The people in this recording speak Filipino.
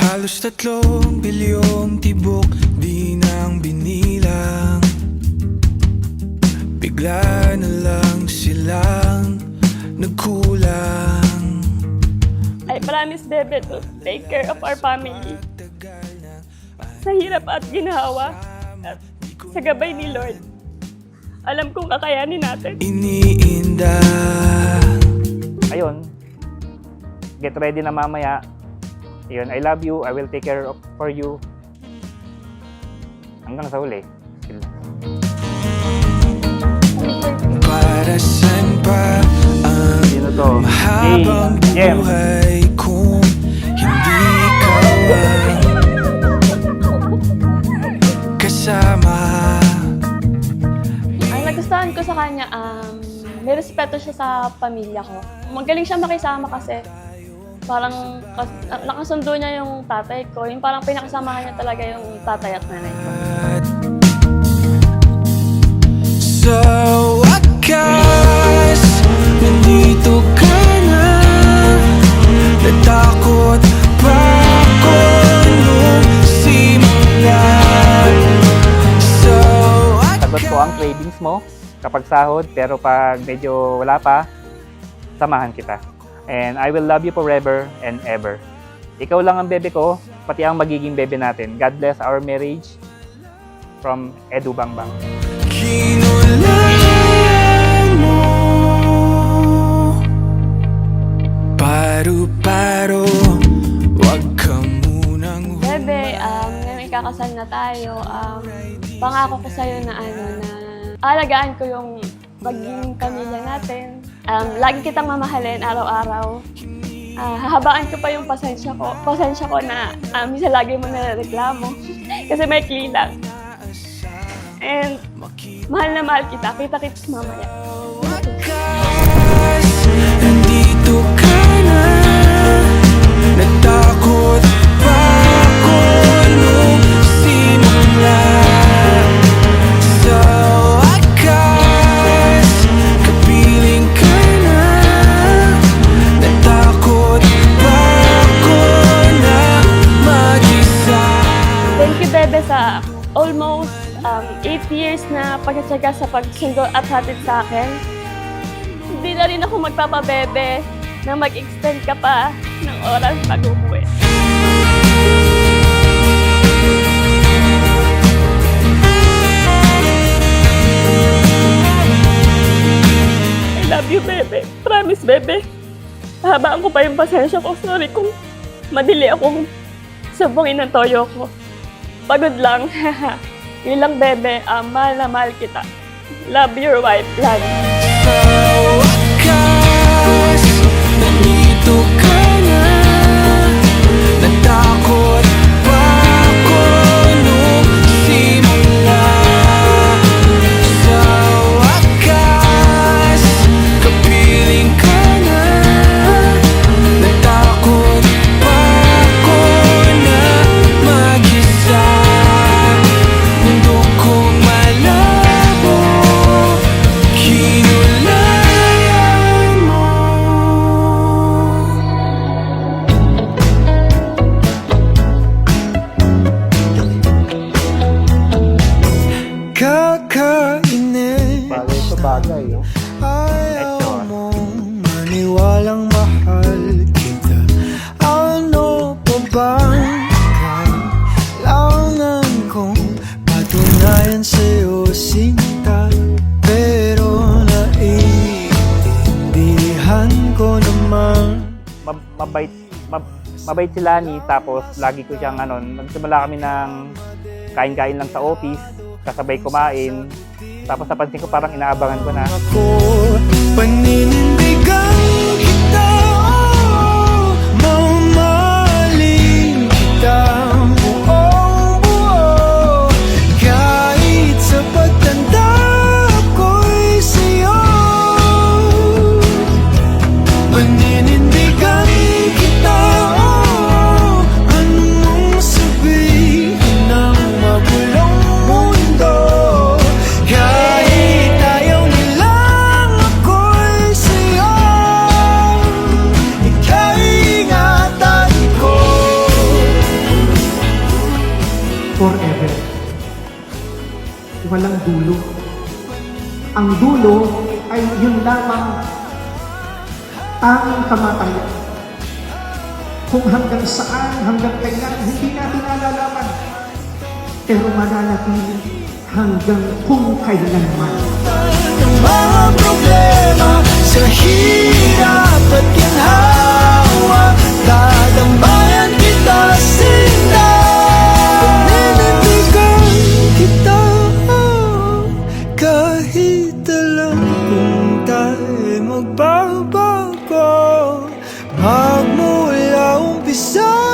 Halos 3 bilyong tibok di nang binilang. Bigla na lang silang nagkulang. I promise, Bebe, to take care of our family. Sa hirap at ginhawa at sa gabay ni Lord, alam kong kakayanin natin. Iniinda. Ayun, get ready na mamaya. Ayun, I love you, I will take care of for you. Hanggang sa huli. Para saan pa ang Sino to? mahabang Jem. buhay kung hindi ikaw ang kasama? Ang nagustuhan ko sa kanya, may respeto siya sa pamilya ko. Magaling siya makisama kasi parang nakasundo niya yung tatay ko. Yung parang pinakasamahan niya talaga yung tatay at nanay ko. Sa wakas, nandito ka na. Natakot pa ako nung simula. Sa Sagot ko ang cravings mo kapag sahod, pero pag medyo wala pa, samahan kita. And I will love you forever and ever. Ikaw lang ang bebe ko, pati ang magiging bebe natin. God bless our marriage. From Edu Bangbang. kinulayan mo, paru-paro, wag ka munang Bebe, ngayon ikakasal na tayo. Pangako ko sa'yo na alagaan ko yung magiging pamilya natin. Lagi kitang mamahalin araw-araw. Hahabaan ko pa yung pasensya ko na minsan lagi mo nareklamo kasi may lang. And mahal na mahal kita. Kita-kits mamaya. wakas. Nandito ka na. Natakot pa ako nung simula. Sa wakas, kapiling ka na. Natakot pa ako na mag-isa. Thank you, Bebe, sa almost 8 years na pagtsatsaga sa pagsundo at hatid sa akin. Hindi na rin ako magpapabebe na mag-extend ka pa ng oras pag umuwi. I love you, Bebe. Promise, Bebe. Habaan ko pa yung pasensya ko. Sorry kung madili akong sumbungin ng toyo ko. Pagod lang. Yun lang, Bebe. Mahal na mahal kita. Love your wife, lagi. Sa wakas, nandito ka na. Natakot pa ako nung simula. Sa wakas, kapiling ka na. Natakot pa ako na mag-isa. Mundo kong malabo, kinulayan mo. Kakainin, Bagay ito bagay. No? ayaw mong maniwalang mahal kita. Ano pa bang kailangan kong patunayan sa'yo, sinta? Pero naiintindihan ko naman. Mabait si Lani, tapos lagi ko siyang nagsimula kami ng kain-kain lang sa office, kasabay kumain, tapos napansin ko parang inaabangan ko na. Ako, paninindigan kita, oh, mamahalin kita, buong buo. Kahit sa pagtanda ko'y sa'yo, paninindigan kita, oh, anong sabihin ng magulong mundo. Kahit ayaw nilang ako'y sa'yo, ika'y ingatan ko. dulo. Ang dulo ay yun lamang tanging kamatayan. Kung hanggang saan, hanggang kailan, hindi natin nalalaman. Pero mananatili hanggang kung kailanman. Ang mga problema sa hirap at ginhawa, dadambayan kita sinta. Paninindigan kita kahit alam kung tayo magbabago. Magmula umpisa